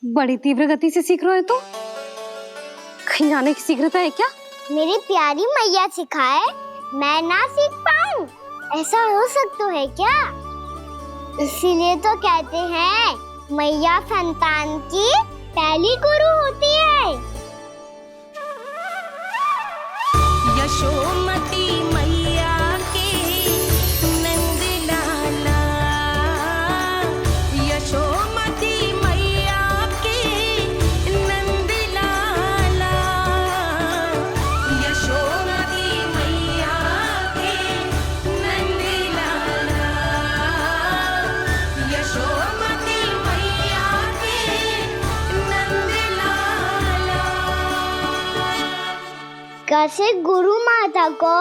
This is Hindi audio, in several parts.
बड़ी तीव्र गति से सीख रहे हो तो कहीं जाने की शीघ्रता है क्या? मेरी प्यारी मैया सिखाए, मैं ना सीख पाऊं, ऐसा हो सकता है क्या? इसीलिए तो कहते हैं मैया संतान की पहली गुरु होती है। यशोमती मैया के नंद लाला, यशोमती मैया के नंद लाला, यशोमती मैया के नंद लाला, यशोमती मैया के नंद लाला। कैसे गुरु माता को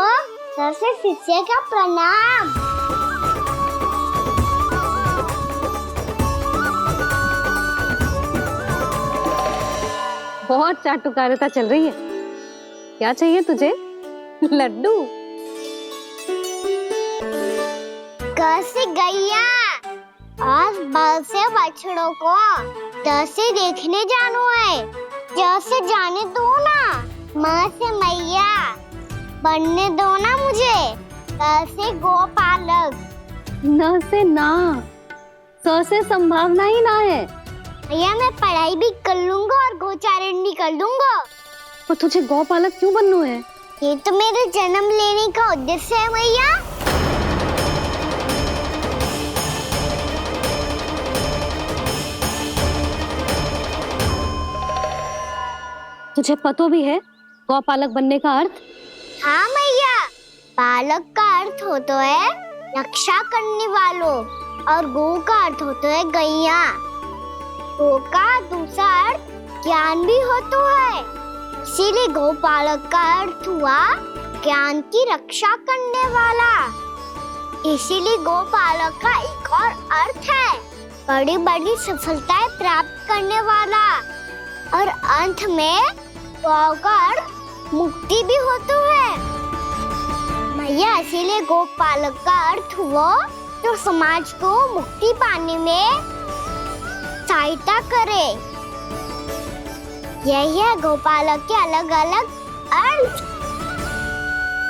सबसे शिष्य का प्रणाम। बहुत चाटुकारिता चल रही है। क्या चाहिए तुझे? लड्डू? कैसे गैया आज बल से बछड़ों को जैसे देखने जानो है, जैसे जाने दो ना, माँ से मैया बनने दो ना मुझे। कैसे गोपालक, न से ना, स से संभावना ही ना है। भैया मैं पढ़ाई भी कर लूंगा और गोचारण भी कर लूंगा। तो तुझे गौपालक क्यों बनना है? ये तो मेरे जन्म लेने का उद्देश्य है मैया। तुझे पता भी है गौपालक बनने का अर्थ? हाँ मैया, पालक का अर्थ होता है रक्षा करने वालों और गौ का अर्थ होता है गैया। गौ का दूसरा अर्थ ज्ञान भी होता है, इसीलिए गौपालक का अर्थ हुआ ज्ञान की रक्षा करने वाला। इसीलिए गौपालक का एक और अर्थ है बड़ी बड़ी सफलताएं प्राप्त करने वाला, और अंत में गौ का अर्थ मुक्ति भी होता है भैया। इसीलिए गोपालक का अर्थ हुआ जो समाज को मुक्ति पाने में सहायता करे। यही है गोपालक के अलग अलग अर्थ।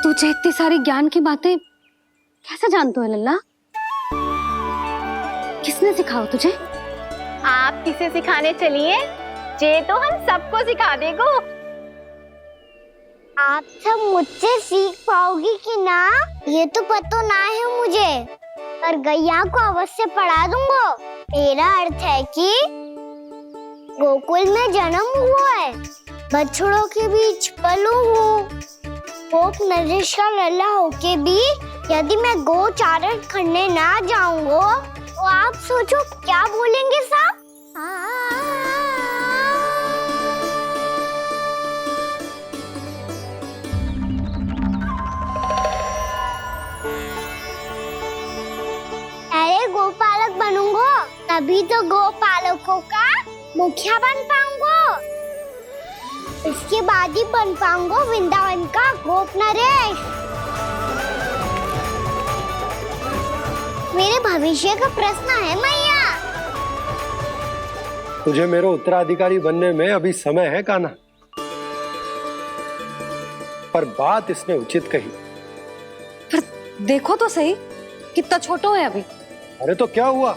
तुझे इतनी सारी ज्ञान की बातें कैसे जानते हो लल्ला? किसने सिखाओ तुझे? आप किसे सिखाने चलिए, जे तो हम सबको सिखा देगो। आप सब मुझसे सीख पाओगी कि ना ये तो पता ना है मुझे, पर गैया को अवश्य पढ़ा दूंगा। मेरा अर्थ है कि गोकुल में जन्म हुआ है, बछड़ों के बीच पलू हूँ, गोप नरेश का लल्ला होके भी यदि मैं गोचारण करने ना जाऊंगा तो आप सोचो क्या बोलेंगे साहब? अरे गोपालक बनूंगा तभी तो गोपालकों का मुखिया बन पाऊंगा, इसके बाद ही बन पाऊंगा वृंदावन का गोप नरेश। मेरे भविष्य का प्रश्न है मैया। तुझे मेरा उत्तराधिकारी बनने में अभी समय है कान्हा, पर बात इसने उचित कही। पर देखो तो सही कितना छोटा है अभी। अरे तो क्या हुआ,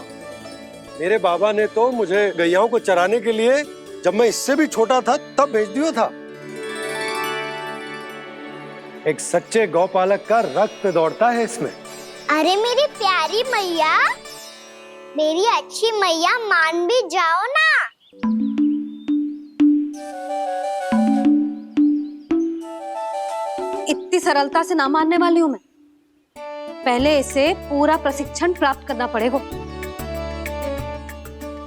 मेरे बाबा ने तो मुझे गैयाओं को चराने के लिए जब मैं इससे भी छोटा था तब भेज दिया था। एक सच्चे गौपालक का रक्त दौड़ता है इसमें। अरे मेरी प्यारी मैया, मेरी अच्छी मैया, मान भी जाओ ना। इतनी सरलता से ना मानने वाली हूं मैं। पहले इसे पूरा प्रशिक्षण प्राप्त करना पड़ेगा,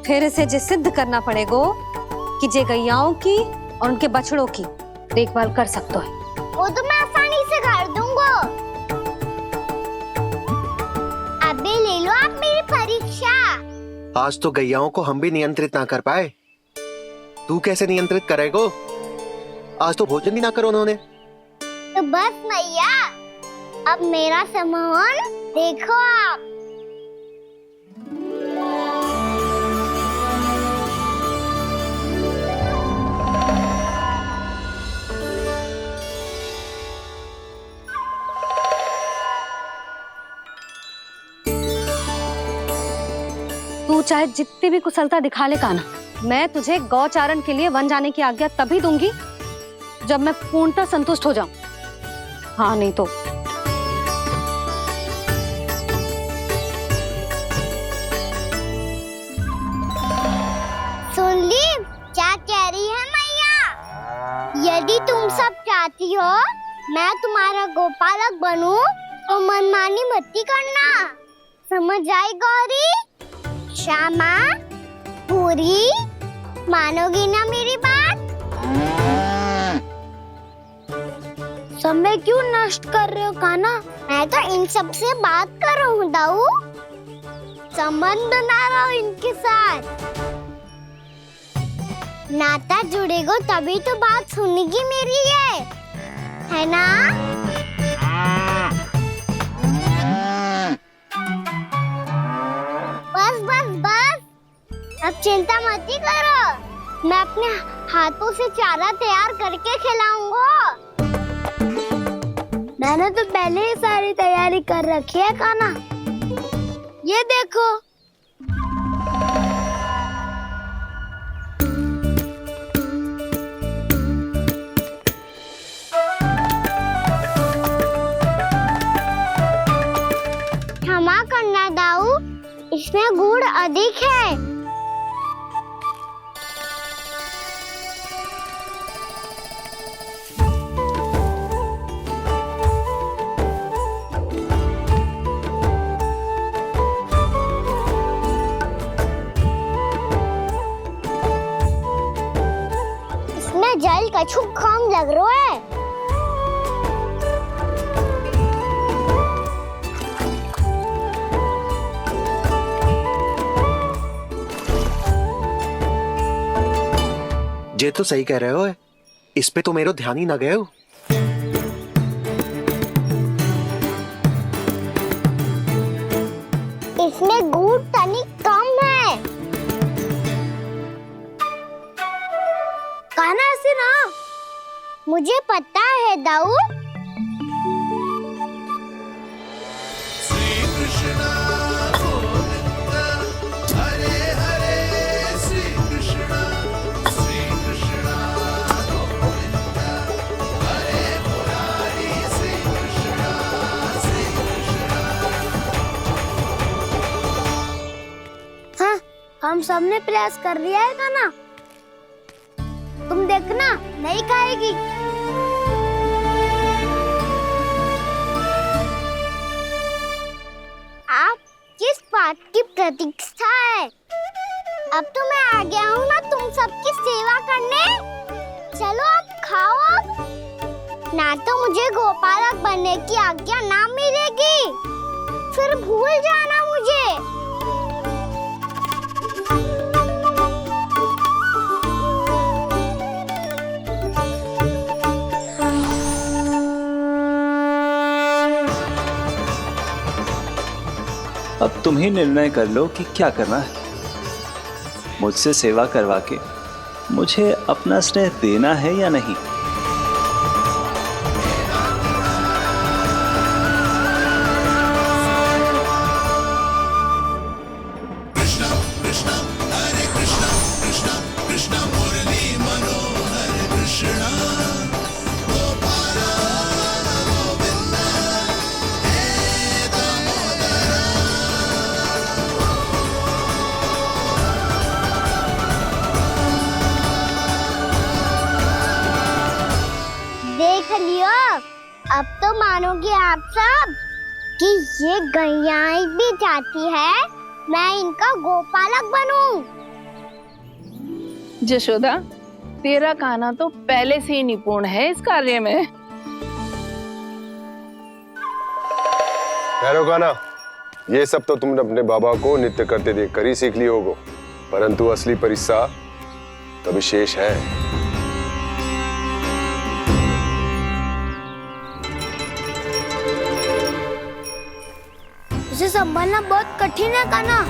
फिर इसे ये सिद्ध करना पड़ेगा कि जे गैयाओं की और उनके बछड़ों की देखभाल कर सकते है। वो तो मैं आसानी से कर दूंगा। अबे ले लो आप मेरी परीक्षा। आज तो गैयाओं को हम भी नियंत्रित ना कर पाए, तू कैसे नियंत्रित करेगो? आज तो भोजन भी ना करो उन्होंने। तो बस मैया, अब मेरा सम्मान देखो आप। तू चाहे जितनी भी कुशलता दिखा ले कान्हा, मैं तुझे गौचारण के लिए वन जाने की आज्ञा तभी दूंगी जब मैं पूर्णतः संतुष्ट हो जाऊं। हाँ नहीं तो सुन ली क्या कह रही है मैया? यदि तुम सब चाहती हो मैं तुम्हारा गोपालक बनूं तो मनमानी मत करना, समझ आई गौरी? श्यामा, पूरी, मानोगी ना मेरी बात? समय क्यों नष्ट कर रहे हो कान्हा? मैं तो इन सब से बात कर रहा हूँ दाऊ, संबंध बना रहा हूँ इनके साथ। नाता जुड़ेगा तभी तो बात सुनेगी मेरी है ना? बस बस बस, अब चिंता मत ही करो, मैं अपने हाथों से चारा तैयार करके खिलाऊंगा। मैंने तो पहले ही सारी तैयारी कर रखी है कान्हा, ये देखो। क्षमा करना दाऊ, इसमें गुड़ अधिक है। इसमें जल कछु कम लग रहा है। ये तो सही कह रहे हो, इस पे तो मेरो ध्यान ही ना गए हो। इसमें गुड़ तनिक कम है। कान्हा ऐसे ना, मुझे पता है दाऊ। हम सबने प्रयास कर लिया है कान्हा, तुम देखना नहीं खाएगी। आप किस बात की प्रतीक्षा है? अब तो मैं आ गया हूँ ना तुम सबकी सेवा करने। चलो अब खाओ अब। ना तो मुझे गोपालक बनने की आज्ञा ना मिलेगी, फिर भूल जाना मुझे। अब तुम ही निर्णय कर लो कि क्या करना है। मुझसे सेवा करवा के मुझे अपना स्नेह देना है या नहीं। देख लियो, अब तो मानोगे आप सब कि ये गैयाएं भी चाहती है मैं इनका गोपालक बनूं। जशोदा, तेरा कान्हा तो पहले से ही निपुण है इस कार्य में। ठहरो कान्हा, ये सब तो तुमने अपने बाबा को नृत्य करते देख कर ही सीख ली होगो, परंतु असली परिश्रम तो विशेष है। इसे संभालना बहुत कठिन है कान्हा।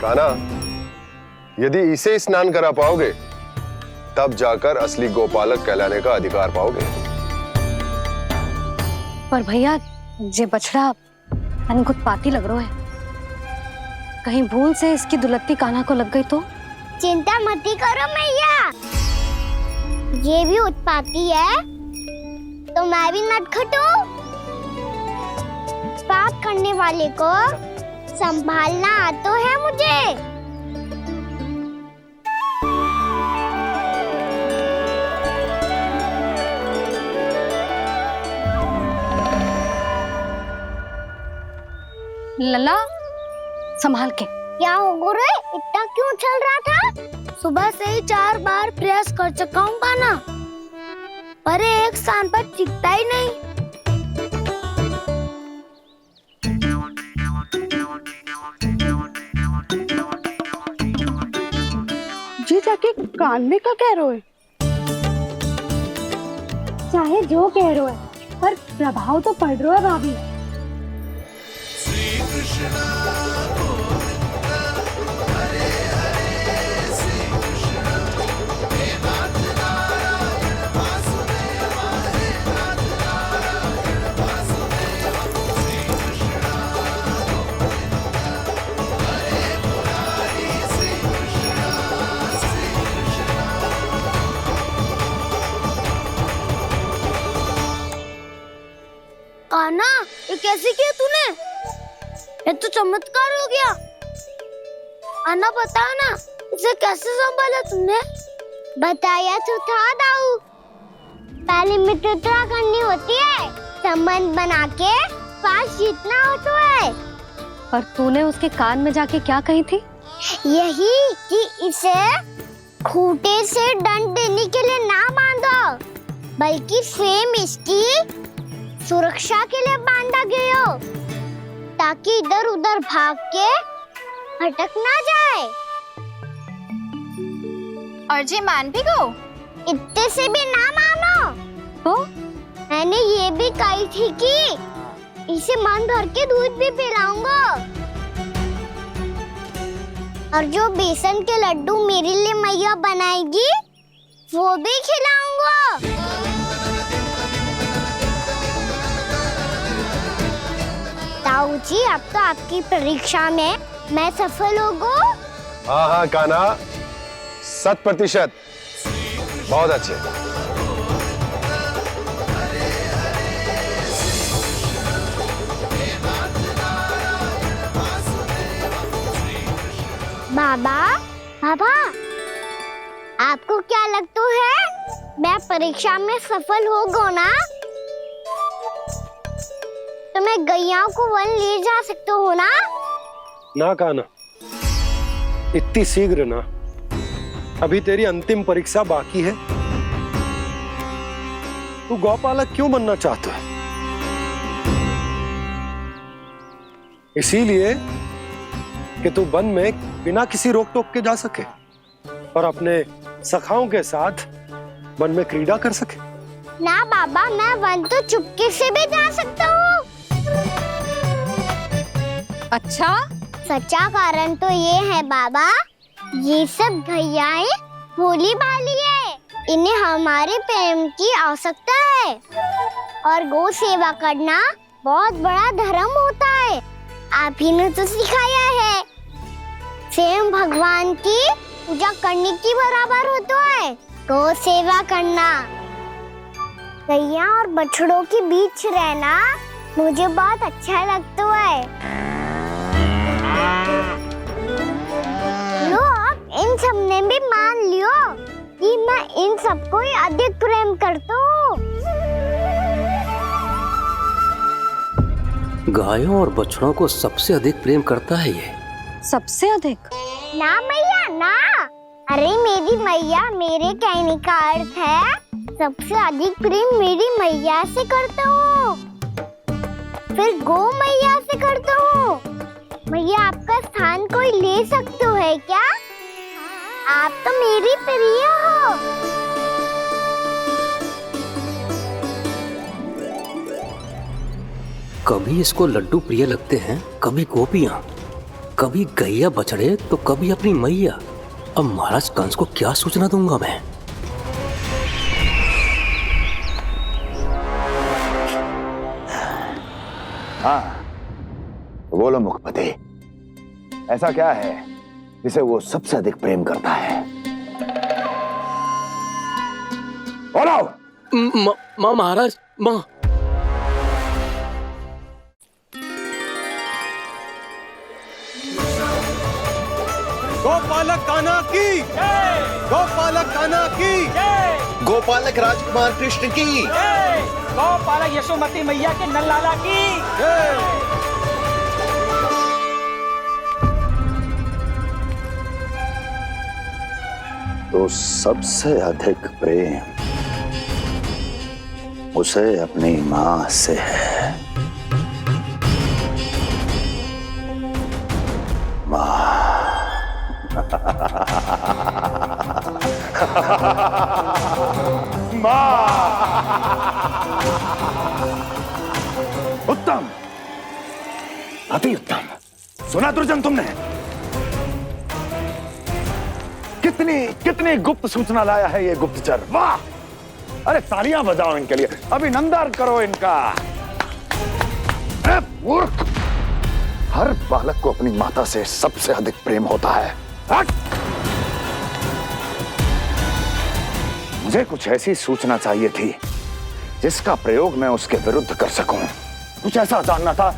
कान्हा, यदि इसे स्नान करा पाओगे तब जाकर असली गोपालक कहलाने का अधिकार पाओगे। पर भैया जे बछड़ा तनिक उत्पाती लग रहा है। कहीं भूल से इसकी दुलत्ती कान्हा को लग गई तो? चिंता मत ही करो मैया, ये भी उत्पाती है तो मैं भी नटखट हूँ। पाप करने वाले को संभालना आता है मुझे। लला संभाल के। क्या हो गुरु, इतना क्यों चल रहा था? सुबह से ही 4 बार प्रयास कर चुका हूँ कान्हा, पर एक स्थान पर टिकता ही नहीं। जी जाके कान में का कह रहे हो? चाहे जो कह रहे हो पर प्रभाव तो पड़ रहा है भाभी। कान्हा, ये कैसे किया तूने? ये तो चमत्कार हो गया। कान्हा बताओ ना, इसे कैसे संभाला तुमने? बताया तो था दाऊ, पहले मित्रता करनी होती है, संबंध बना के पास जीतना होता है। पर तूने उसके कान में जाके क्या कही थी? यही कि इसे खूंटे से दंड देने के लिए ना बांधो, बल्कि स्वयं इसकी सुरक्षा के लिए बांधा गया हो, ताकि इधर उधर भाग के भटक ना जाए। और जी मान भी गो? इतने से भी ना मानो। तो मैंने ये भी कही थी कि इसे मन भर के दूध भी पिलाऊंगा, और जो बेसन के लड्डू मेरे लिए मैया बनाएगी वो भी खिलाऊंगा। ताऊ जी, अब तो आपकी परीक्षा में मैं सफल होगा। हाँ हाँ कान्हा, 100%। बहुत अच्छे। बाबा, बाबा, आपको क्या लगता है मैं परीक्षा में सफल होगा ना? तो मैं गैया को वन ले जा सकता हूँ ना? ना कान्हा, इतनी शीघ्र ना, अभी तेरी अंतिम परीक्षा बाकी है। तू गौपालक क्यों बनना चाहता है? इसीलिए कि तू वन में बिना किसी रोक टोक के जा सके और अपने सखाओं के साथ वन में क्रीड़ा कर सके। ना बाबा, मैं वन तो चुपके से भी जा सकता हूँ। अच्छा, सच्चा कारण तो ये है बाबा, ये सब गैयाएं भोली भाली है, इन्हें हमारे प्रेम की आवश्यकता है, और गौ सेवा करना बहुत बड़ा धर्म होता है। आप ही ने तो सिखाया है, स्वयं भगवान की पूजा करने की बराबर होता है गौ सेवा करना। गैया और बछड़ों के बीच रहना मुझे बहुत अच्छा लगता है। लो, अब इन सब ने भी मान लियो कि मैं इन सबको ही अधिक प्रेम करता हूँ। गायों और बछड़ों को सबसे अधिक प्रेम करता है ये। सबसे अधिक? ना मैया ना, अरे मेरी मैया, मेरे कहने का अर्थ है सबसे अधिक प्रेम मेरी मैया से करता हूँ, फिर गौ मैया से करता हूँ। मैया, आपका स्थान कोई ले सकते है क्या? आप तो मेरी प्रिय हो। कभी इसको लड्डू प्रिय लगते हैं, कभी गोपियां, कभी गैया बछड़े, तो कभी अपनी मैया। अब महाराज कंस को क्या सूचना दूंगा मैं? हाँ, बोलो मुखपति, ऐसा क्या है जिसे वो सबसे अधिक प्रेम करता है? बोलो। माँ महाराज, माँ। गोपालक कान्हा की, गोपालक कान्हा की, गोपालक राजकुमार कृष्ण की, गोपालक यशोमती मैया के नललाला की। तो सबसे अधिक प्रेम उसे अपनी मां से है। मां। उत्तम, अति उत्तम। सुना दुर्जन तुमने? कितनी कितनी गुप्त सूचना लाया है ये गुप्तचर। वाह! अरे तालियां बजाओ इनके लिए, अभिनंदन करो इनका। मूर्ख! हर बालक को अपनी माता से सबसे अधिक प्रेम होता है। मुझे कुछ ऐसी सूचना चाहिए थी जिसका प्रयोग मैं उसके विरुद्ध कर सकूं। कुछ ऐसा जानना था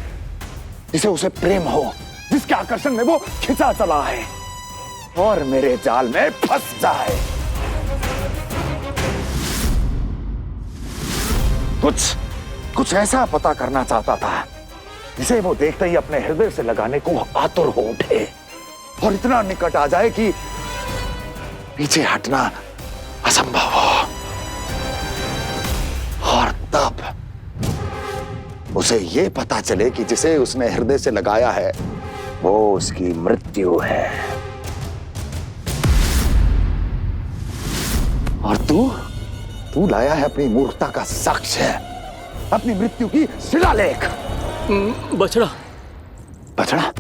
जिसे उसे प्रेम हो, जिसके आकर्षण में वो खिंचा चला है और मेरे जाल में फंस जाए। कुछ ऐसा पता करना चाहता था जिसे वो देखते ही अपने हृदय से लगाने को आतुर हो उठे और इतना निकट आ जाए कि पीछे हटना असंभव हो। और तब उसे ये पता चले कि जिसे उसने हृदय से लगाया है वो उसकी मृत्यु है। और तू लाया है अपनी मूर्खता का साक्ष्य, अपनी मृत्यु की शिलालेख। बछड़ा। बछड़ा?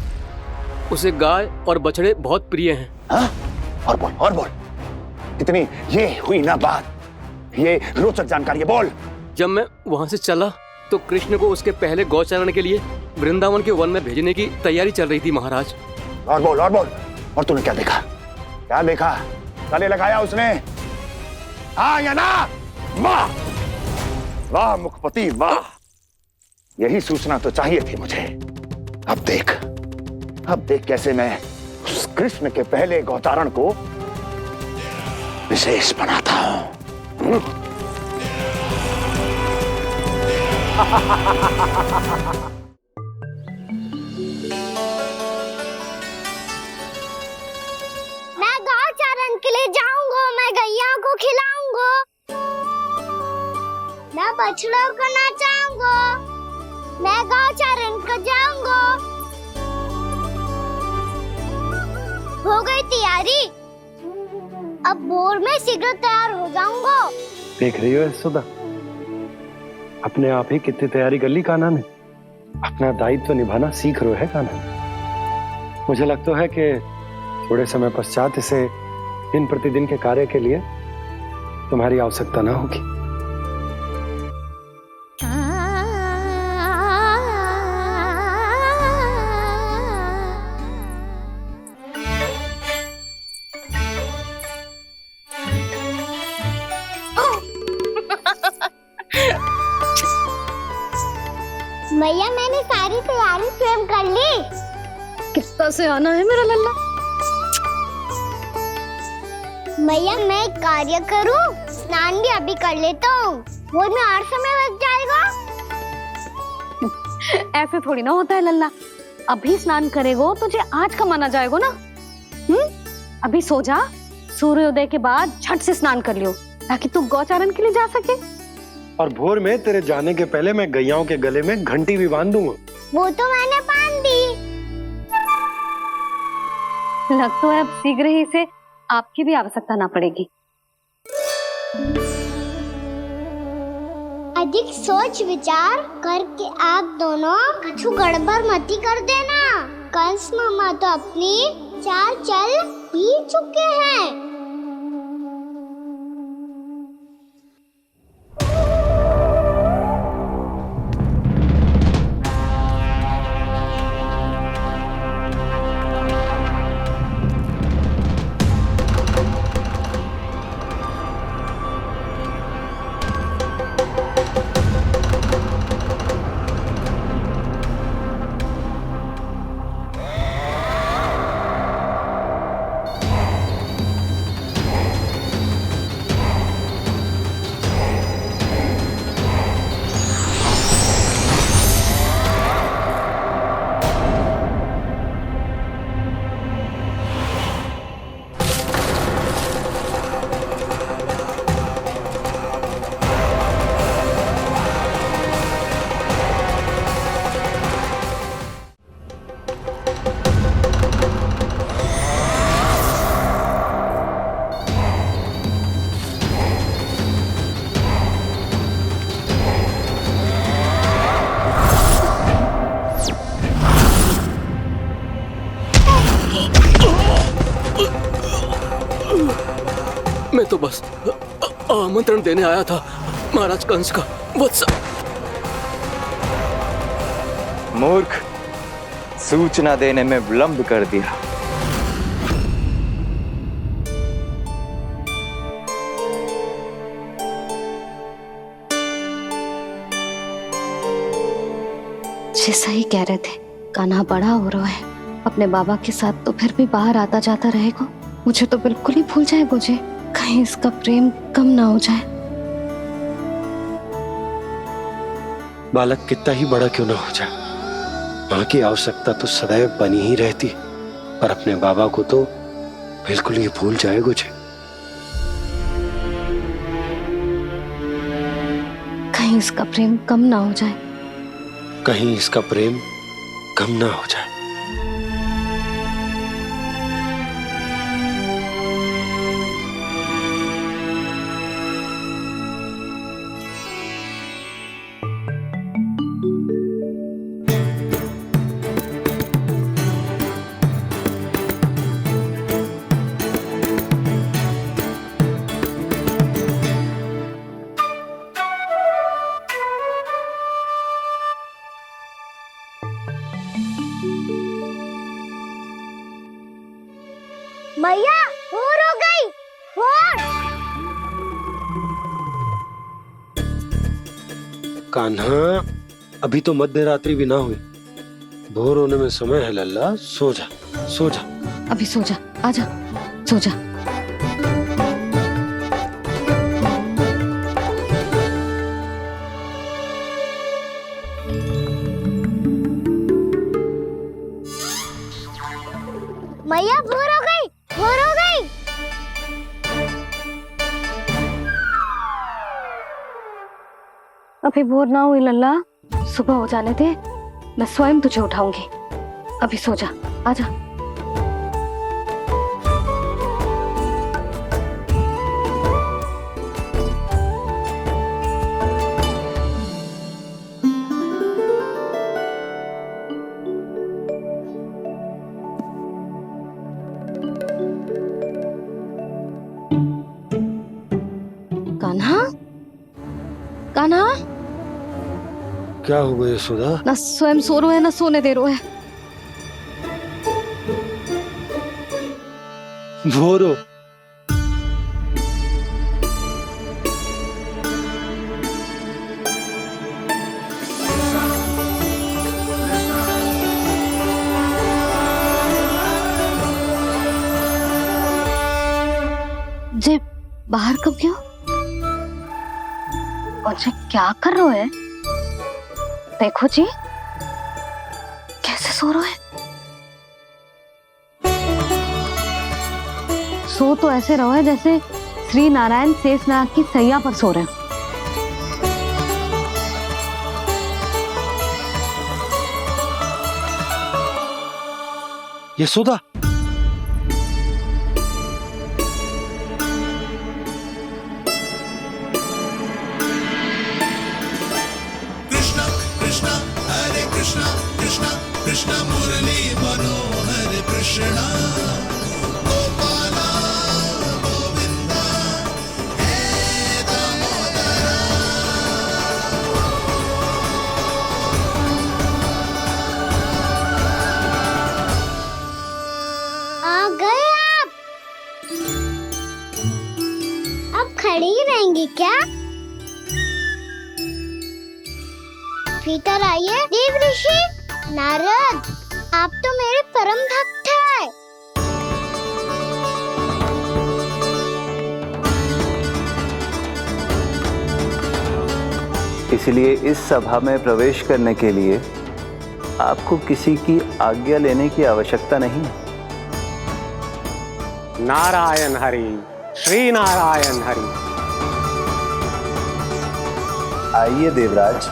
उसे गाय और बछड़े बहुत प्रिय हैं। हाँ? और बोल। कितनी ये हुई ना बात, ये रोचक जानकारी है, बोल। जब मैं वहां से चला तो कृष्ण को उसके पहले गौचारण के लिए वृंदावन के वन में भेजने की तैयारी चल रही थी महाराज। और बोल। और तूने क्या देखा? गले लगाया उसने? हाँ या ना? वाह मुखपति वाह! यही सूचना तो चाहिए थी मुझे। अब देख कैसे मैं उस कृष्ण के पहले गौचारण को विशेष बनाता हूं। मैं गौचारण के लिए जाऊंगा, मैं गैया को खिलाऊंगा, मैं बछड़ों को नचाऊंगा, मैं गौचारण को जाऊंगा। हो गई तैयारी, अब भोर में शीघ्र तैयार हो जाऊंगा। देख रही हो यशोदा, अपने आप ही कितनी तैयारी कर ली कान्हा ने। अपना दायित्व निभाना सीख रहे है कान्हा। मुझे लगता है कि थोड़े समय पश्चात इसे दिन प्रतिदिन के कार्य के लिए तुम्हारी आवश्यकता ना होगी। भैया मैंने सारी तैयारी स्वयं कर ली। कितना से आना है मेरा लल्ला? भैया मैं एक कार्य करूं, स्नान भी अभी कर लेता हूँ, वो में और समय लग जाएगा। ऐसे थोड़ी ना होता है लल्ला, अभी स्नान करेगो तुझे आज कमाना जाएगो ना। अभी सो जा, सूर्योदय के बाद झट से स्नान कर लियो ताकि तू गौचारण के लिए जा सके। और भोर में तेरे जाने के पहले मैं गैयाओं के गले में घंटी भी बांध दूंगा। वो तो मैंने बांध दी। लग तो है अब शीघ्र ही से आपकी भी आवश्यकता ना पड़ेगी। अधिक सोच विचार करके आप दोनों कछु गड़बड़ मती कर देना। कंस मामा तो अपनी चाल चल ही चुके हैं। मैं तो बस आमंत्रण देने आया था महाराज कंस का। वत्स मूर्ख, सूचना देने में विलंब कर दिया। जैसा ही कह रहे थे, कान्हा बड़ा हो रहा है अपने बाबा के साथ, तो फिर भी बाहर आता जाता रहेगा। मुझे तो बिल्कुल ही भूल जाए मुझे, कहीं इसका प्रेम कम ना हो जाए। बालक कितना ही बड़ा क्यों ना हो जाए, माँ की आवश्यकता तो सदैव बनी ही रहती, पर अपने बाबा को तो बिल्कुल ही भूल जाए मुझे। कहीं इसका प्रेम कम ना हो जाए, कहीं इसका प्रेम कम ना हो जाए। मैया भोर हो गई, भोर। कान्हा, अभी तो मध्य रात्रि भी ना हुई, भोर होने में समय है लल्ला। सो जा, सो जा। अभी सो जा, आजा, सो जा। मैया भोर हो गई, भोर हो गई। अभी भोर ना हुई लल्ला, सुबह हो जाने दे, मैं स्वयं तुझे उठाऊंगी। अभी सो जा, आजा। कान्हा, कान्हा, क्या हो गया यशोदा? ना स्वयं सो रो है ना सोने दे रो है। भोर हो। जे बाहर कब गया? और जे क्या कर रहे है? देखो जी, कैसे सो रहे है। सो तो ऐसे रहो है जैसे श्री नारायण शेषनाग की सैया पर सो रहे हो। यशोदा, आ गए आप। अब खड़ी ही रहेंगी क्या? भीतर आइए। देव ऋषि नारद, आप तो मेरे परम भक्त हैं। इसलिए इस सभा में प्रवेश करने के लिए आपको किसी की आज्ञा लेने की आवश्यकता नहीं है। नारायण हरि, श्री नारायण हरि। आइए देवराज,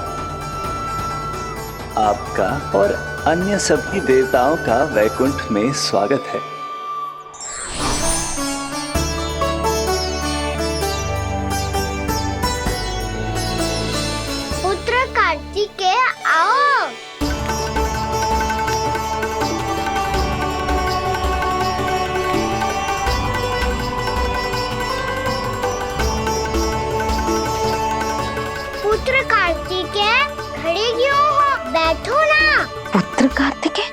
आपका और अन्य सभी देवताओं का वैकुंठ में स्वागत है। पुत्र कार्तिकेय आओ। कार्तिकेय?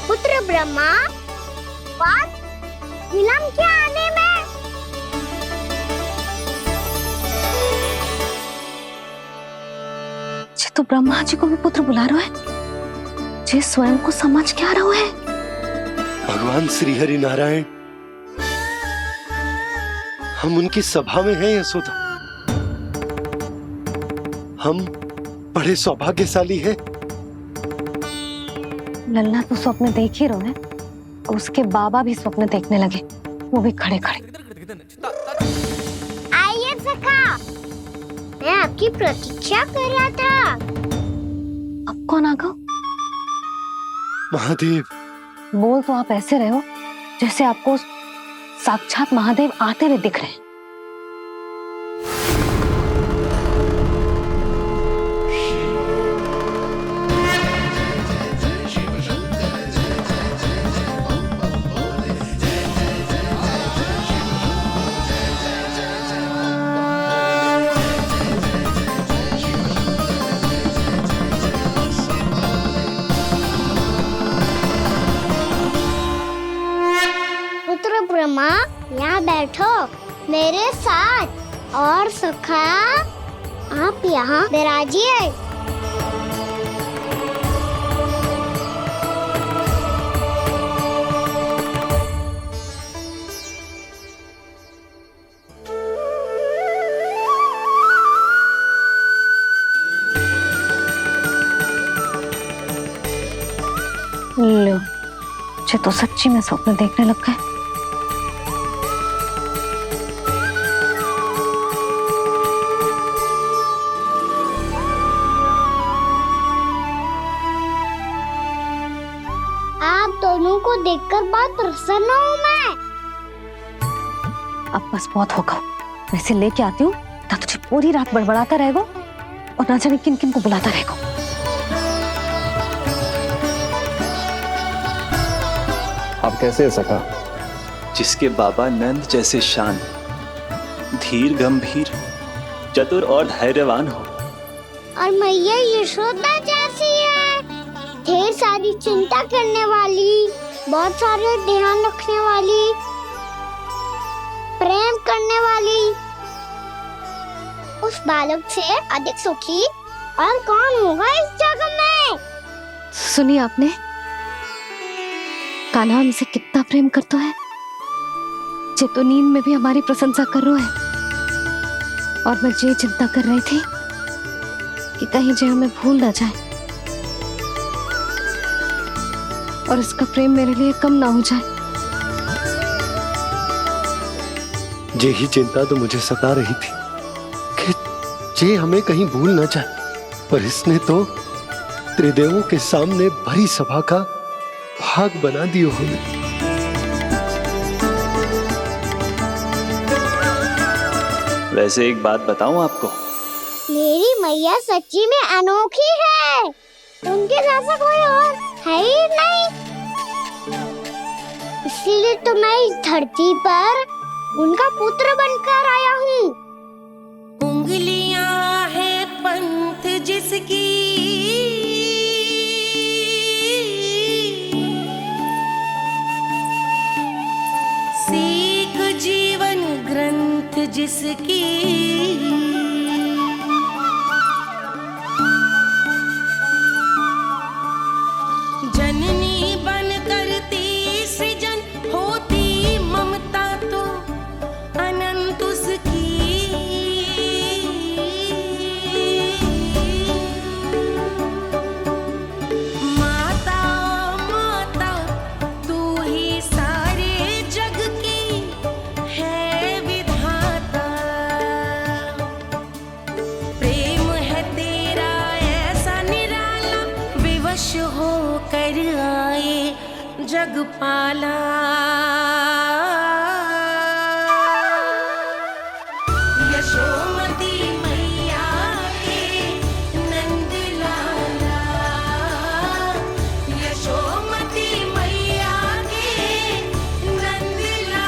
पुत्र ब्रह्मा, बात विलंब क्या आने में? जे तो ब्रह्मा जी को भी पुत्र बुला रहा है, जे स्वयं को समझ क्या रहा है? भगवान श्री हरि नारायण, हम उनकी सभा में हैं यशोदा। हम बड़े सौभाग्यशाली हैं। लल्ला तो स्वप्न देख ही रहे हैं, उसके बाबा भी स्वप्न देखने लगे, वो भी खड़े खड़े। आइए सखा, मैं आपकी प्रतीक्षा कर रहा था। अब कौन आ गया? महादेव। बोल तो आप ऐसे रहे हो जैसे आपको साक्षात महादेव आते हुए दिख रहे हैं। पुत्र ब्रह्मा, यहाँ बैठो मेरे साथ। और सखा, आप यहाँ विराजिए। लो, जे तो सच्ची में स्वप्न देखने लग गए। आप दोनों को देखकर बहुत प्रसन्न हूँ मैं। अब बस बहुत होगा, वैसे लेके आती हूँ ना, तुझे पूरी रात बड़बड़ाता रहेगा और ना जाने किन किन को बुलाता रहेगा। आप कैसे है सखा? जिसके बाबा नंद जैसे शांत, धीर गंभीर, चतुर और धैर्यवान हो, और मैया यशोदा जैसी है, ढेर सारी चिंता करने वाली, बहुत सारे ध्यान रखने वाली, प्रेम करने वाली। उस बालक से अधिक सुखी और कौन होगा इस जग में? सुनिए आपने, कान्हा हमसे कितना प्रेम करता है, जे तो नींद में भी हमारी प्रशंसा कर रहा है। और मैं ये चिंता कर रही थी कि कहीं जे हमें भूल ना जाए और इसका प्रेम मेरे लिए कम ना हो जाए। यही चिंता तो मुझे सता रही थी कि जे हमें कहीं भूल ना जाए, पर इसने तो त्रिदेवों के सामने भरी सभा का भाग बना दियो हमें। वैसे एक बात बताऊं आपको, मेरी मैया सच्ची में अनोखी है, उनके जैसा कोई और है ही नहीं। इसीलिए तो मैं इस धरती पर उनका पुत्र बनकर आया हूँ। उंगलियां है पंथ जिसकी, सीख जीवन ग्रंथ जिसकी, जननी बन करती सृजन होती ममता तो अनंत उसकी। माता माता तू ही सारे जग की है विधाता, प्रेम है तेरा ऐसा निराला, विवश हो कर आए जग पाला। यशोमती मैया के नंद लाला, यशोमती मैया के नंद लाला।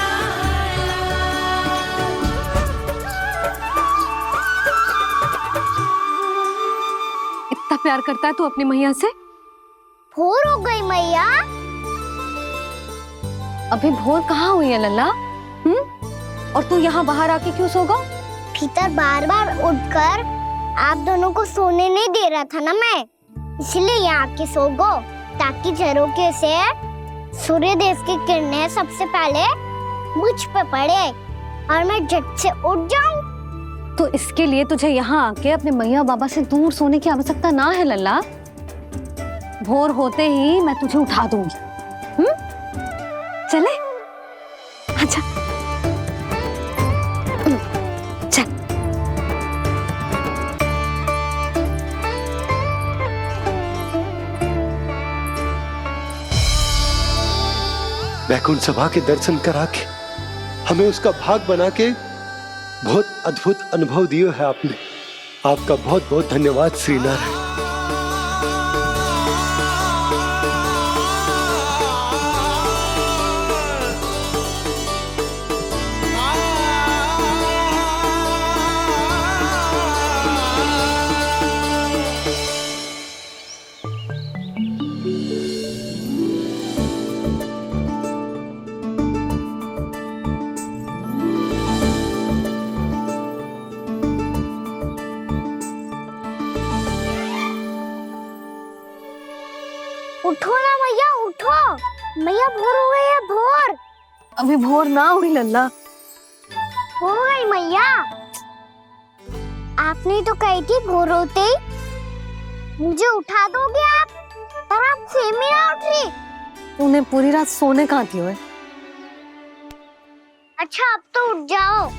इतना प्यार करता है तू अपनी मैया से? भोर हो गई मैया। अभी भोर कहाँ हुई है लल्ला? और तू यहाँ बाहर आके क्यों सो गया? भीतर बार बार उठकर आप दोनों को सोने नहीं दे रहा था ना मैं, इसलिए यहाँ आके सो गो, ताकि झरोके से सूर्य देव की किरणें सबसे पहले मुझ पे पड़े और मैं झट से उठ जाऊं। तो इसके लिए तुझे यहाँ आके अपने मैया बाबा से दूर सोने की आवश्यकता ना है लल्ला। भोर होते ही मैं तुझे उठा दूंगी। चले? अच्छा चल। वैकुंठ सभा के दर्शन करा के हमें उसका भाग बना के बहुत अद्भुत अनुभव दिए है आपने। आपका बहुत बहुत धन्यवाद श्रीनारायण। उठो ना मैया, उठो। मैया भोर हो गई है, भोर। अभी भोर ना हुई लल्ला। हो गई मैया। आपने तो कही थी भोर होते ही मुझे उठा दोगे आप, पर आप सेम ही ना उठ रही। तूने पूरी रात सोने कहाँ थी हुए? अच्छा अब तो उठ जाओ,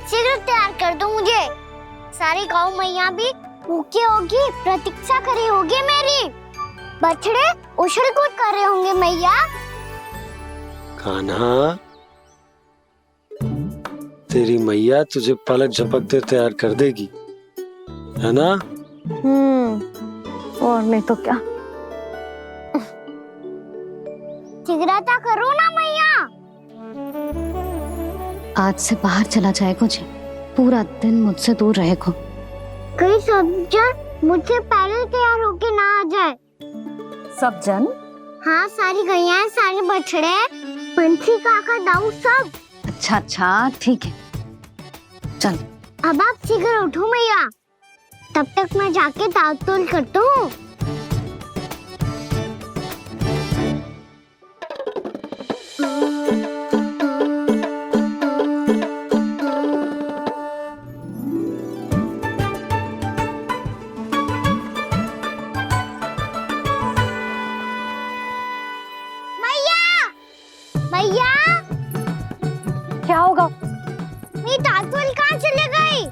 शीघ्र तैयार कर दो मुझे। सारी गाँव मैया भी भूखी होगी, प्रतीक्षा करी होगी मेरी। बछड़े उछल कूद कर रहे होंगे मैया। कान्हा, तेरी मैया तुझे पलक झपकते तैयार कर देगी, है ना? और नहीं तो क्या। शीघ्रता करो ना मैया। आज से बाहर चला जाएगा जी, पूरा दिन मुझसे दूर रहेगा। कहीं सब जन मुझसे पहले तैयार होके ना आ जाए। सब जन? हाँ, सारी गैया, सारे बछड़े, पंछी, काका, दाऊ सब। अच्छा अच्छा ठीक है, चल। अब आप शीघ्र उठो मैया, तब तक मैं जाके ताल-तोल करता हूँ। मैया, क्या होगा? मेरी ताल-तोल कहाँ चले गई?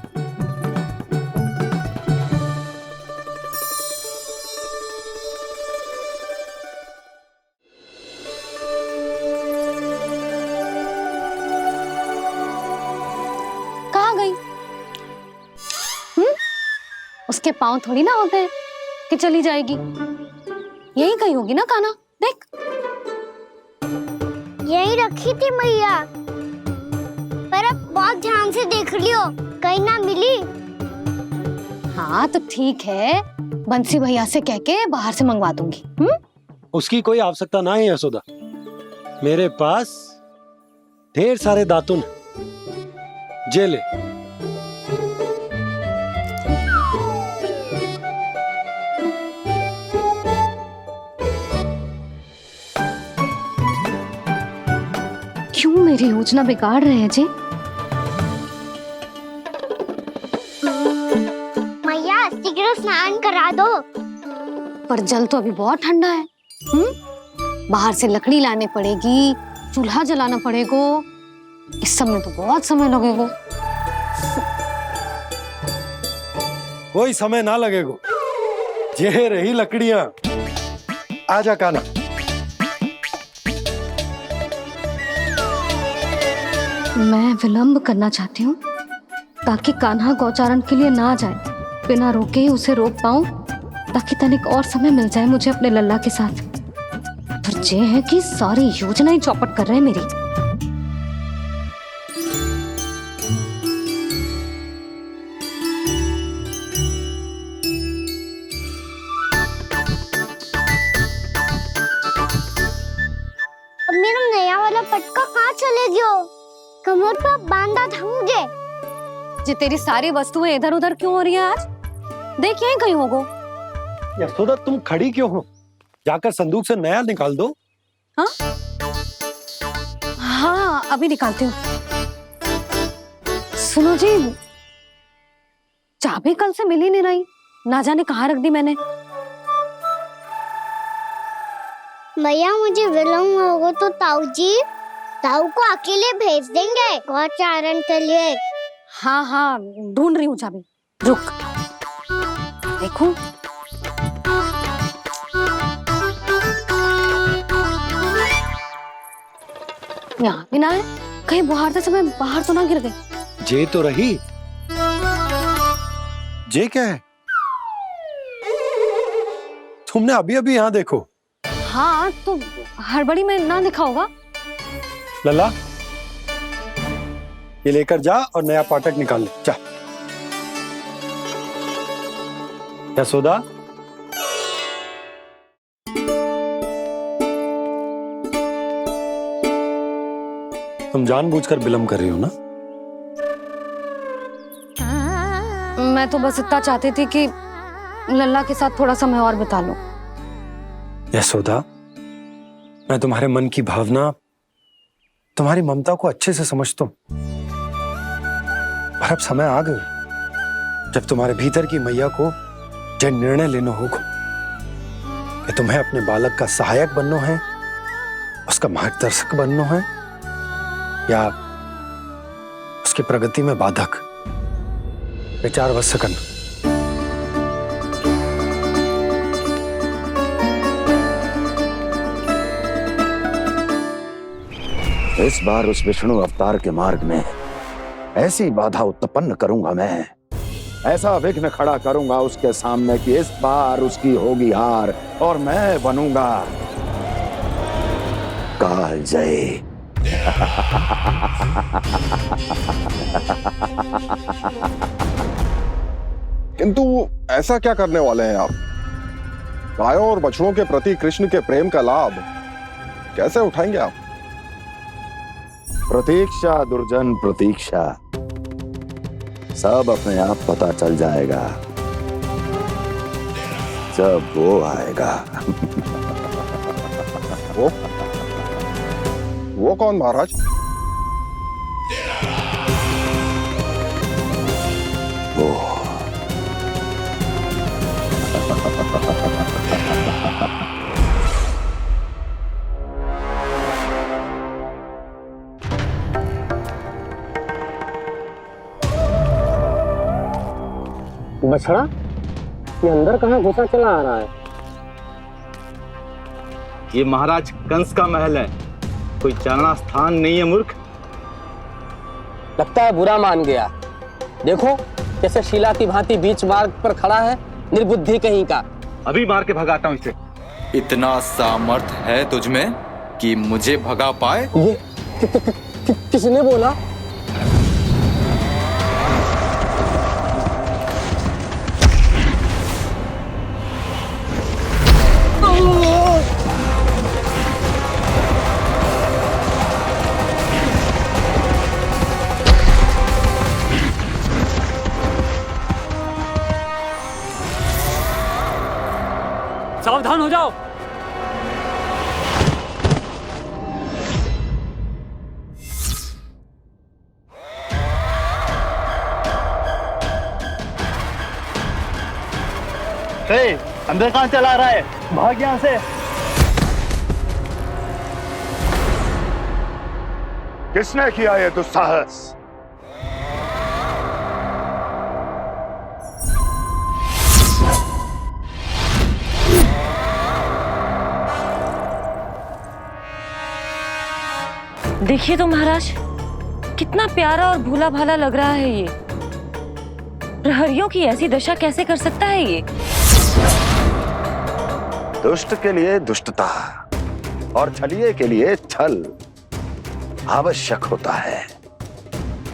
कहाँ गई? उसके पाँव थोड़ी ना होते हैं कि चली जाएगी। यही कहीं होगी ना कान्हा, देख। यही रखी थी मैया, पर अब बहुत ध्यान से देख लियो, कहीं ना मिली। हाँ तो ठीक है, बंसी भैया से कह के बाहर से मंगवा दूंगी। उसकी कोई आवश्यकता ना है यशोदा, मेरे पास ढेर सारे दातुन हैं। जे ले। क्यों मेरी योजना बिगाड़ रहे हैं जी? मैया शीघ्र स्नान करा दो। पर जल तो अभी बहुत ठंडा है। बाहर से लकड़ी लाने पड़ेगी, चूल्हा जलाना पड़ेगा, इस सब में तो बहुत समय लगेगा। कोई समय ना लगेगा, ये रही लकड़ियां। आजा कान्हा। मैं विलंब करना चाहती हूँ ताकि कान्हा गौचारण के लिए ना जाए, बिना रोके ही उसे रोक पाऊं, ताकि तनिक और समय मिल जाए मुझे अपने लल्ला के साथ। पर ये है कि सारी योजना ही चौपट कर रहे हैं मेरी। लड़का कहाँ चले गयो? कमर पर बांधा था मुझे। जी तेरी सारी वस्तुएं इधर उधर क्यों हो रही है आज? देख यहीं कहीं होगो। यशोदा तुम खड़ी क्यों हो? जाकर संदूक से नया निकाल दो। हाँ हाँ अभी निकालती हूँ। सुनो जी, चाबी कल से मिल ही नहीं रही, ना जाने कहाँ रख दी मैंने। भैया मुझे विलम्ब होगा तो ताऊ को अकेले भेज देंगे गौचारण के लिए। हाँ हाँ ढूंढ रही हूँ चाबी, रुक। देखो यहाँ भी ना है, कहीं बाहर समय बाहर तो ना गिर गई। जे तो रही। जे क्या है? तुमने अभी अभी यहाँ देखो। हाँ तो हड़बड़ी में ना दिखा होगा। लल्ला ये लेकर जा और नया पाठक निकाल ले जा। यशोदा तुम जानबूझकर विलम्ब कर रही हो ना? मैं तो बस इतना चाहती थी कि लल्ला के साथ थोड़ा समय और बिता लूं। यशोदा मैं तुम्हारे मन की भावना, तुम्हारी ममता को अच्छे से समझता हूं, पर अब समय आ गया जब तुम्हारे भीतर की मैया को जो निर्णय लेना होगा कि तुम्हें अपने बालक का सहायक बनना है, उसका मार्गदर्शक बनना है, या उसकी प्रगति में बाधक। विचार अवश्य करना। इस बार उस विष्णु अवतार के मार्ग में ऐसी बाधा उत्पन्न करूंगा मैं, ऐसा विघ्न खड़ा करूंगा उसके सामने कि इस बार उसकी होगी हार और मैं बनूंगा कालजयी। किंतु ऐसा क्या करने वाले हैं आप? गायों और बछड़ों के प्रति कृष्ण के प्रेम का लाभ कैसे उठाएंगे आप? प्रतीक्षा दुर्जन प्रतीक्षा, सब अपने आप पता चल जाएगा जब वो आएगा। वो कौन महाराज? वो बछड़ा ये अंदर कहाँ घुसा चला आ रहा है? ये महाराज कंस का महल है, कोई जाना स्थान नहीं है मूर्ख। लगता है बुरा मान गया। देखो कैसे शिला की भांति बीच मार्ग पर खड़ा है, निर्बुद्धि कहीं का। अभी मार के भगाता हूँ इसे। इतना सामर्थ है तुझमें कि मुझे भगा पाए? ये किसने बोला? सावधान हो जाओ। अंदर कहाँ चला रहा है? भाग यहाँ से। किसने किया ये दुस्साहस? देखिए तो महाराज, कितना प्यारा और भोला भाला लग रहा है ये। प्रहरियों की ऐसी दशा कैसे कर सकता है ये? दुष्ट के लिए दुष्टता और छलिए के लिए छल आवश्यक होता है।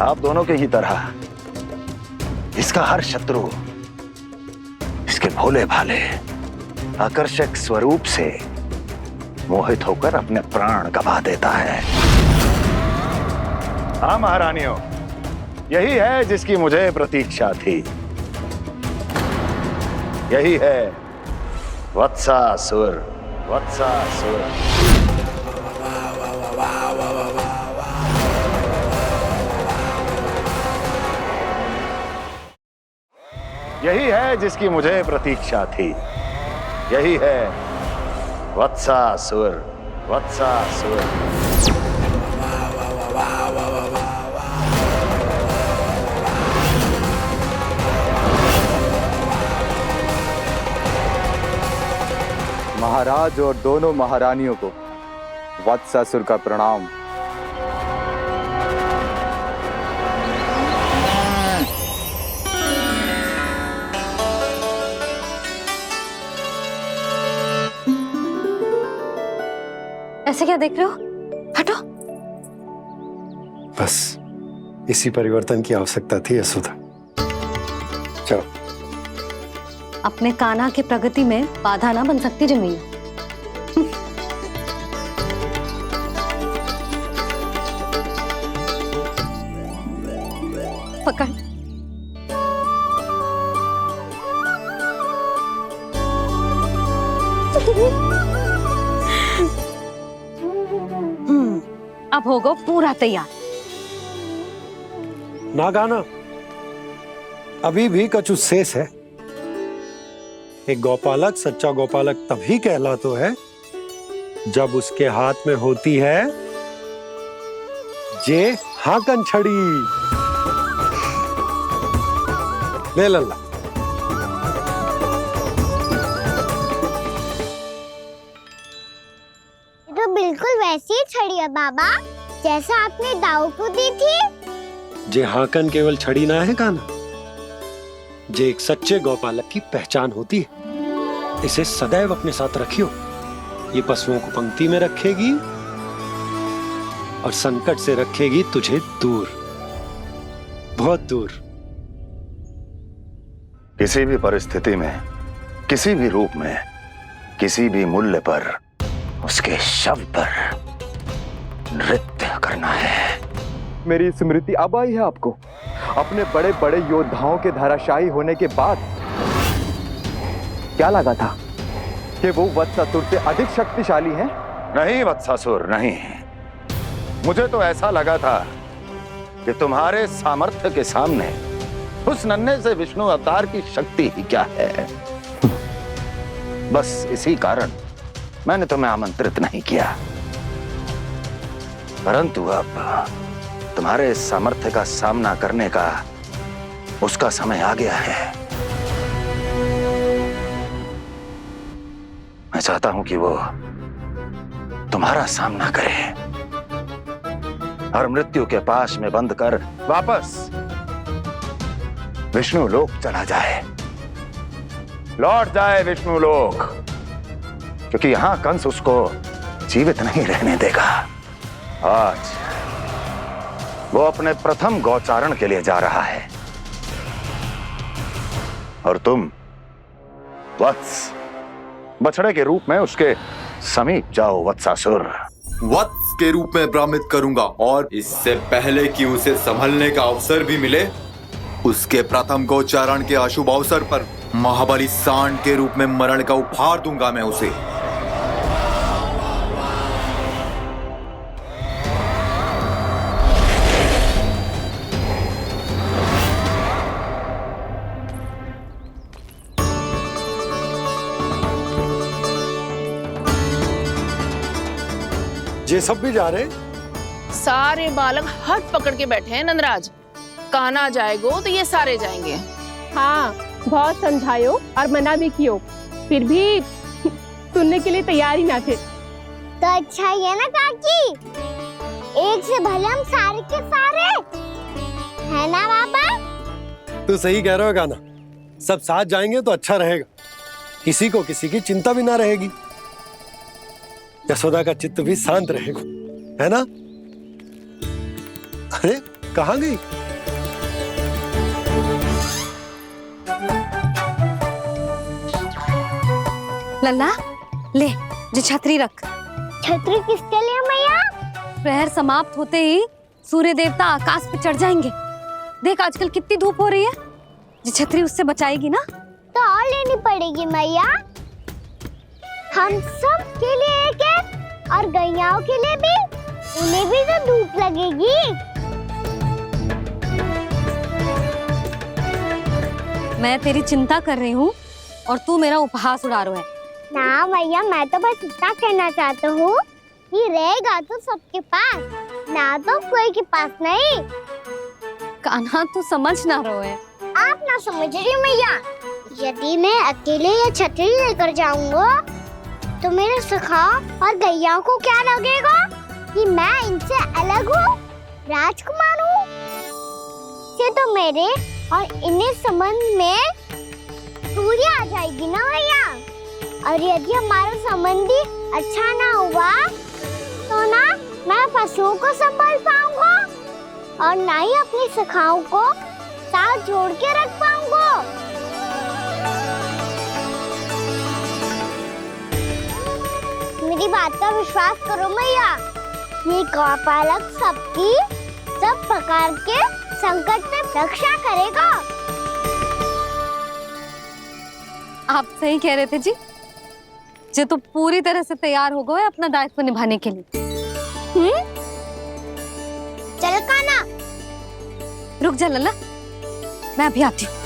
आप दोनों के ही तरह इसका हर शत्रु इसके भोले भाले आकर्षक स्वरूप से मोहित होकर अपने प्राण गंवा देता है। हाँ महारानियों, यही है जिसकी मुझे प्रतीक्षा थी। यही है वत्सासुर। वत्सासुर। यही है जिसकी मुझे प्रतीक्षा थी। यही है वत्सासुर। वत्सासुर। महाराज और दोनों महारानियों को वत्सासुर का प्रणाम। ऐसे क्या देख रहे हो? हटो। बस इसी परिवर्तन की आवश्यकता थी यशोदा। चलो। अपने कान्हा की प्रगति में बाधा ना बन सकती जमीन। पकड़। अब होगा पूरा तैयार। ना गाना, अभी भी कछु शेष है। एक गौपालक सच्चा गौपालक तभी कहलाता है जब उसके हाथ में होती है जे हाकन छड़ी। ले लल्ला। तो बिल्कुल वैसी ही छड़ी है बाबा जैसा आपने दाऊ को दी थी। जे हाकन केवल छड़ी ना है कान्हा, जे एक सच्चे गौपालक की पहचान होती है। इसे सदैव अपने साथ रखियो। ये पशुओं को पंक्ति में रखेगी और संकट से रखेगी तुझे दूर, बहुत दूर। किसी भी परिस्थिति में, किसी भी रूप में, किसी भी मूल्य पर उसके शव पर नृत्य करना है। मेरी स्मृति अब आई है आपको? अपने बड़े बड़े योद्धाओं के धराशायी होने के बाद क्या लगा था कि वो वत्सासुर से अधिक शक्तिशाली है? नहीं वत्सासुर, नहीं। मुझे तो ऐसा लगा था कि तुम्हारे सामर्थ्य के सामने उस नन्हे से विष्णु अवतार की शक्ति ही क्या है। बस इसी कारण मैंने तुम्हें आमंत्रित नहीं किया। परंतु अब तुम्हारे सामर्थ्य का सामना करने का उसका समय आ गया है। मैं चाहता हूं कि वो तुम्हारा सामना करे और मृत्यु के पाश में बंद कर वापस विष्णु लोक चला जाए, लौट जाए विष्णु लोक, क्योंकि यहां कंस उसको जीवित नहीं रहने देगा। आज वो अपने प्रथम गौचारण के लिए जा रहा है और तुम वत्स, बछड़े के रूप में उसके समीप जाओ वत्सासुर। वत्स के रूप में भ्रमित करूंगा और इससे पहले कि उसे संभलने का अवसर भी मिले, उसके प्रथम गोचारण के अशुभ अवसर पर महाबली सांड के रूप में मरण का उपहार दूंगा मैं उसे। ये सब भी जा रहे? सारे बालक हाथ पकड़ के बैठे हैं नंदराज। कान्हा जाएगो तो ये सारे जाएंगे। हाँ, बहुत समझायो और मना भी कियो, फिर भी सुनने के लिए तैयार ही ना थे। तो अच्छा ही है ना काकी, एक से भले हम सारे के सारे है ना बाबा। तू सही कह रहे हो गाना, सब साथ जाएंगे तो अच्छा रहेगा, किसी को किसी की चिंता भी ना रहेगी, यशोदा का चित्त भी शांत रहेगा, है ना? अरे कहाँ गई? लल्ला ले, जो छतरी रख। छतरी किसके लिए मैया? प्रहर समाप्त होते ही सूर्य देवता आकाश पे चढ़ जाएंगे। देख आजकल कितनी धूप हो रही है, ये छतरी उससे बचाएगी ना। तो और लेनी पड़ेगी मैया, हम सब के लिए एक एक, और गैयाओं के लिए भी, उन्हें भी तो धूप लगेगी। मैं तेरी चिंता कर रही हूँ और तू मेरा उपहास उड़ा रहा है। ना मैया, मैं तो बस इतना कहना चाहता हूँ कि रहेगा तो सबके पास, ना तो कोई के पास नहीं। कान्हा तू समझ ना रहो है। आप ना समझ रही मैया, यदि मैं अकेले ये छतरी लेकर जाऊंगा तो मेरे सखा और गैयाओं को क्या लगेगा कि मैं इनसे अलग हूँ, राजकुमार हूँ। ये तो मेरे और इन्हें संबंध में दूरी आ जाएगी ना भैया। और यदि हमारा संबंधी अच्छा ना हुआ तो ना मैं पशुओं को संभाल पाऊंगा और ना ही अपनी सखाओं को साथ जोड़ के रख पाऊंगा। मेरी बात का विश्वास करो मैया, ये गौपालक सबकी सब प्रकार के संकट से रक्षा करेगा। आप सही कह रहे थे जी, जो तो पूरी तरह से तैयार हो गए अपना दायित्व निभाने के लिए। चल कान्हा, रुक जा लल्ला, मैं अभी आती हूँ।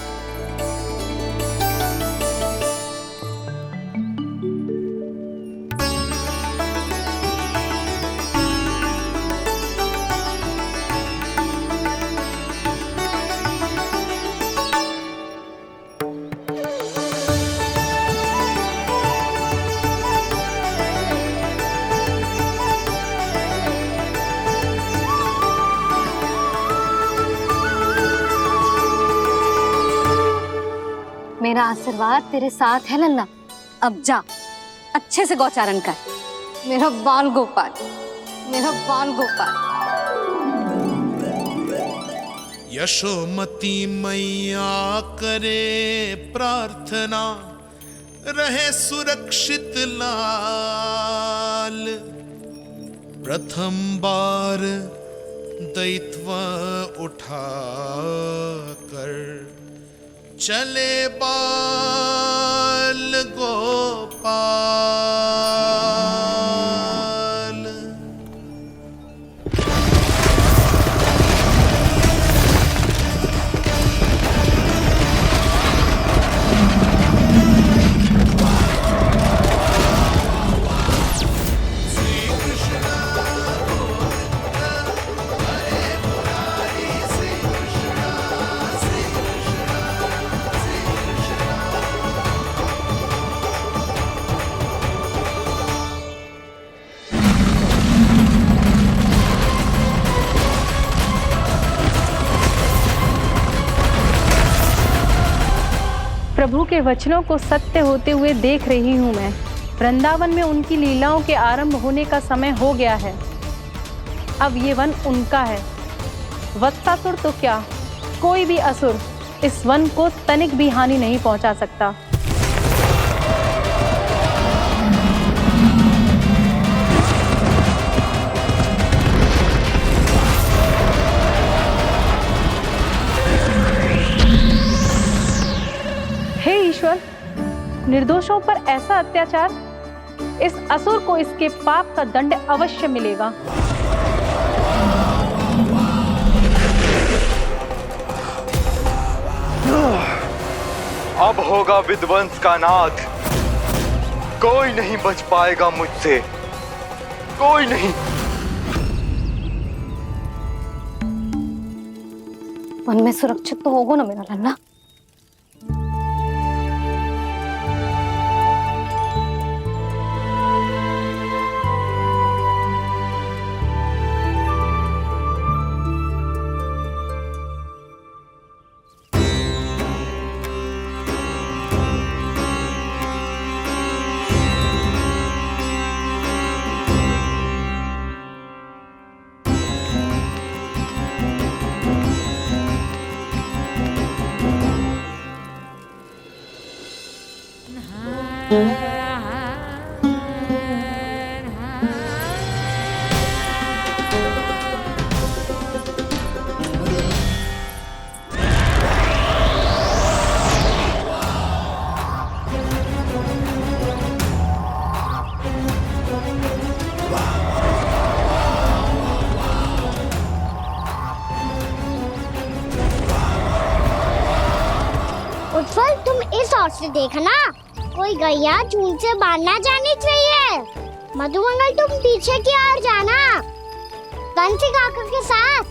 मेरा आशीर्वाद तेरे साथ है लल्ला। अब जा, अच्छे से गौचारण कर। मेरा बाल गोपाल, मेरा बाल गोपाल। यशोमती मैया करे प्रार्थना, रहे सुरक्षित लाल। प्रथम बार दैत्व उठा कर चले बाल गोपाल। प्रभु के वचनों को सत्य होते हुए देख रही हूँ मैं। वृंदावन में उनकी लीलाओं के आरंभ होने का समय हो गया है। अब ये वन उनका है। वत्सासुर तो क्या, कोई भी असुर इस वन को तनिक भी हानि नहीं पहुंचा सकता। हे ईश्वर, निर्दोषों पर ऐसा अत्याचार, इस असुर को इसके पाप का दंड अवश्य मिलेगा। अब होगा विध्वंस का नाद। कोई नहीं बच पाएगा मुझसे, कोई नहीं। वन में सुरक्षित तो होगा ना मेरा लल्ला। गौर से देखना, कोई गैया झूठ से बाहर ना जानी चाहिए। मधुमंगल तुम पीछे की ओर जाना, कंसी काका के साथ,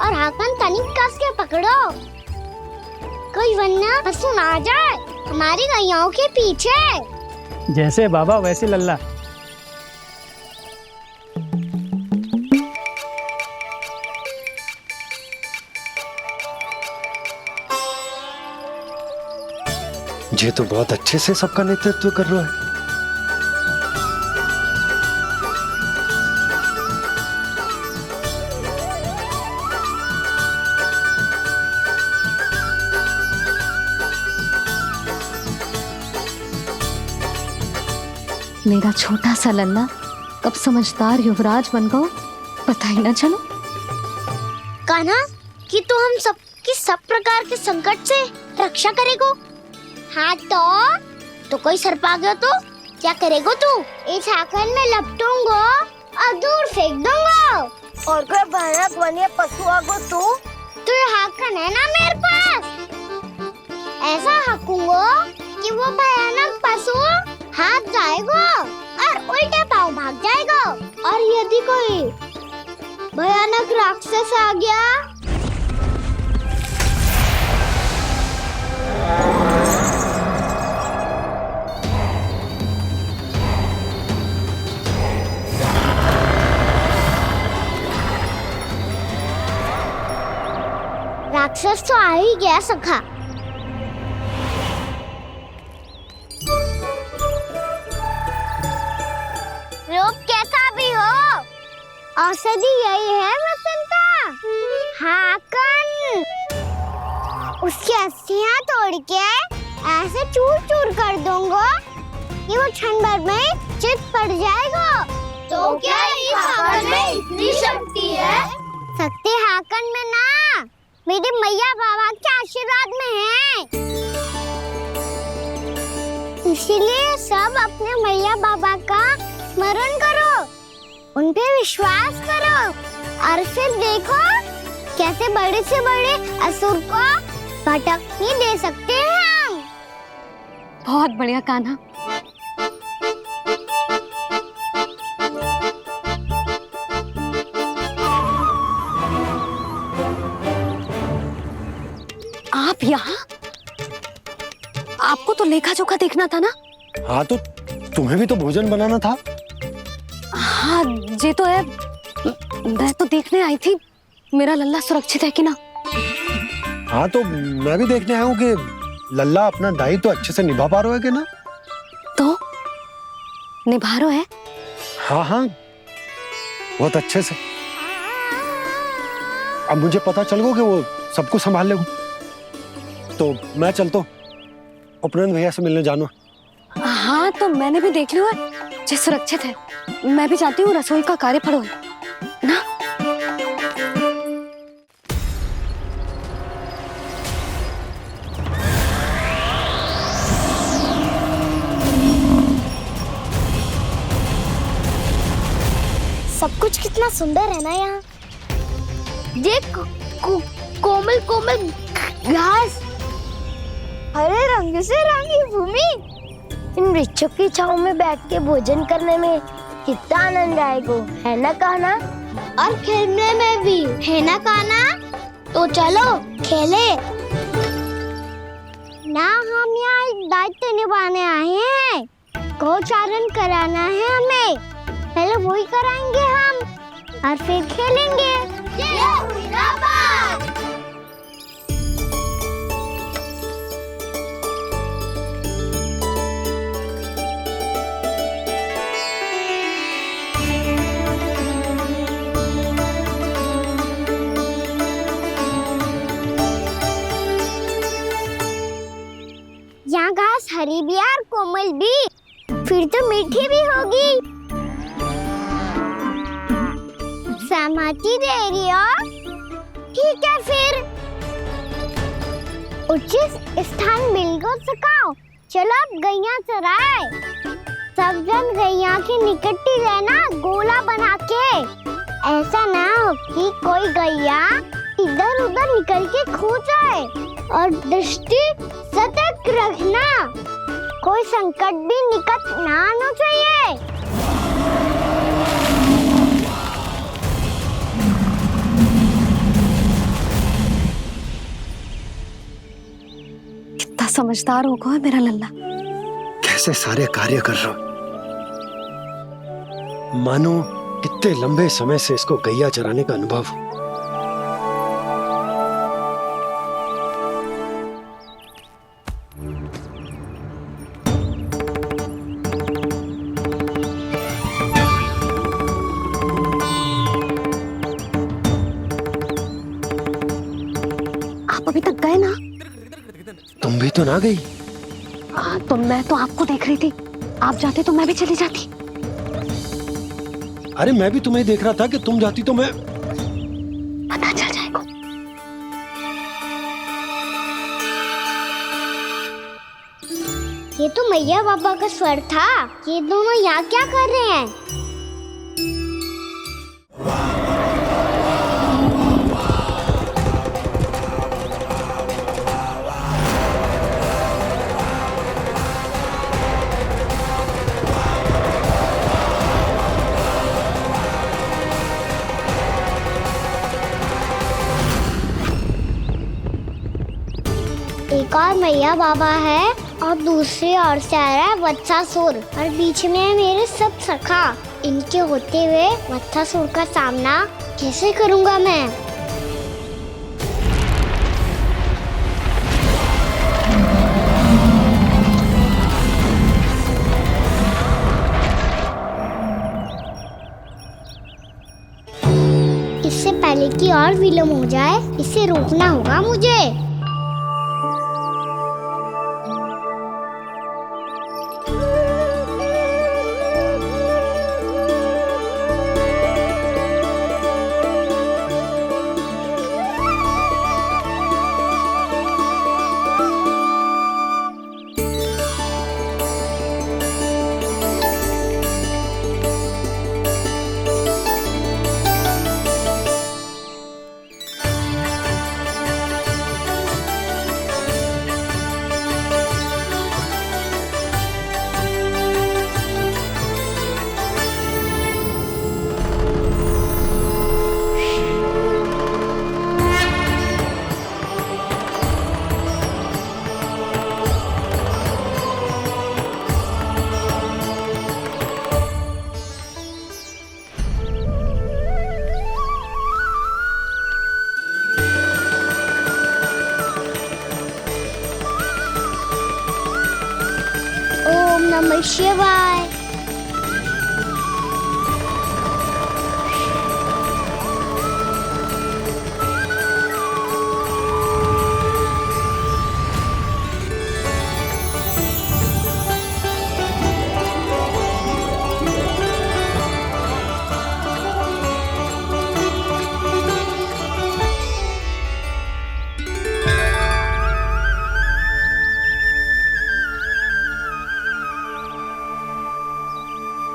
और हाकन तनिक कस के पकड़ो, कोई वरना पशु ना आ जाए हमारी गैयाओं के पीछे। जैसे बाबा वैसे लल्ला। ये तो बहुत अच्छे से सबका नेतृत्व कर रहा है। मेरा छोटा सा लल्ला कब समझदार युवराज बन गो पता ही ना चलो। कान्हा कि तू हम सबकी सब प्रकार के संकट से रक्षा करेगो। हाँ तो कोई सर्प आ गया तो क्या करेगो तू? इस हाकन में लपटूंगो और दूर फेंक दूंगा। और कोई भयानक वन्य पशु आगो तो ये हाकन है ना मेरे पास, ऐसा हाकूंगो कि वो भयानक पशु हाथ जाएगा और उल्टे पाँव भाग जाएगा। और यदि कोई भयानक राक्षस आ गया राक्षस तो आ ही गया सखा। रूप कैसा भी हो, औषधि यही है वसंता। हाकन उसकी अस्थियां तोड़ के ऐसे चूर चूर कर दूंगा कि वो क्षण भर में चित पड़ जाएगा। तो क्या इस हाकन में इतनी शक्ति है? शक्ति हाकन में ना, मेरे मैया बाबा के आशीर्वाद में है। इसीलिए सब अपने मैया बाबा का स्मरण करो, उन पे विश्वास करो, और फिर देखो कैसे बड़े से बड़े असुर को भटकने दे सकते हैं हम। बहुत बढ़िया कान्हा। आप यहाँ? आपको तो लेखा जोखा देखना था ना? हाँ तो तुम्हें भी तो भोजन बनाना था। हाँ ये तो है, मैं तो देखने आई थी मेरा लल्ला सुरक्षित है कि ना। हाँ तो मैं भी देखने आया हूँ कि लल्ला अपना दायित्व तो अच्छे से निभा पा रहा है कि ना। तो निभा रहा है? हाँ हाँ बहुत अच्छे से। अब मुझे पता चल गया कि वो सब कुछ संभाल लेगा, तो मैं चलता हूँ, उपनंद भैया से मिलने जाना। हाँ तो मैंने भी देख लिया है, जे सुरक्षित है। मैं भी चाहती हूँ रसोई का कार्य पड़ो ना। सब कुछ कितना सुंदर है ना यहाँ। देख कोमल कोमल घास, हरे रंग से रंगी भूमि, इन वृक्षों की छांव में बैठ के भोजन करने में कितना आनंद आएगा, है ना कान्हा? और खेलने में भी, है ना कान्हा? तो चलो खेले ना। हम यहाँ एक दायित्व निभाने आए हैं, गोचारण कराना है हमें। पहले वही कराएंगे हम और फिर खेलेंगे। ये हुई ना बात। यहाँ घास हरी भी और कोमल भी, फिर तो मीठी भी होगी। सहमति दे रही हो? ठीक है फिर उचित स्थान मिलकर सकाओ। चलो अब गैया चराए। सब जन गैया के निकट ही रहना, गोला बना के। ऐसा ना हो कि कोई गैया इधर उधर निकल के खो जाए। और दृष्टि सतर्क रखना, कोई संकट भी निकट ना आना चाहिए। कितना समझदार होगा है मेरा लल्ला। कैसे सारे कार्य कर रहा, मानो कितने लंबे समय से इसको गैया चराने का अनुभव हो। आप अभी तक गए ना? तुम भी तो ना गई। तो मैं तो आपको देख रही थी, आप जाते तो मैं भी चली जाती। अरे मैं भी तुम्हें देख रहा था कि तुम जाती तो मैं। पता चल जाएगा। ये तो मैया बाबा का स्वर था। ये दोनों यहाँ क्या कर रहे हैं? एक और मैया बाबा है और दूसरी ओर से आ रहा है वत्सासुर और बीच में है मेरे सब सखा। इनके होते हुए वत्सासुर का सामना कैसे करूंगा मैं? इससे पहले कि और विलम्ब हो जाए, इसे रोकना होगा मुझे। ओम नमः शिवाय।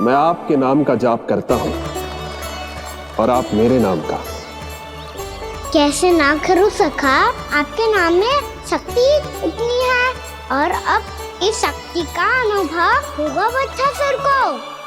मैं आपके नाम का जाप करता हूं और आप मेरे नाम का। कैसे ना करूं सखा, आपके नाम में शक्ति इतनी है और अब इस शक्ति का अनुभव होगा वत्सासुर को।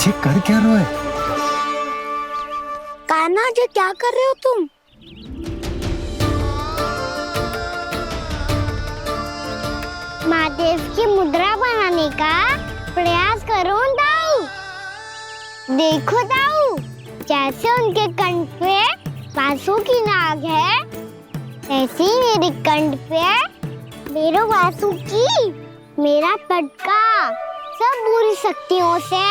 जी कर क्या रहे हो? कान्हा जी क्या कर रहे हो तुम? महादेव की मुद्रा बनाने का प्रयास करो दाऊ। देखो दाऊ, जैसे उनके कंठ पे वासु की नाग है, ऐसे ही मेरे कंठ पे मेरे वासु की मेरा पटका सब बुरी शक्तियों से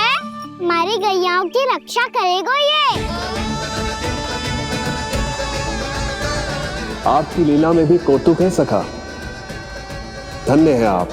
हमारी गैयाओं की रक्षा करेगा ये। आपकी लीला में भी कौतुक है सखा। धन्य है आप।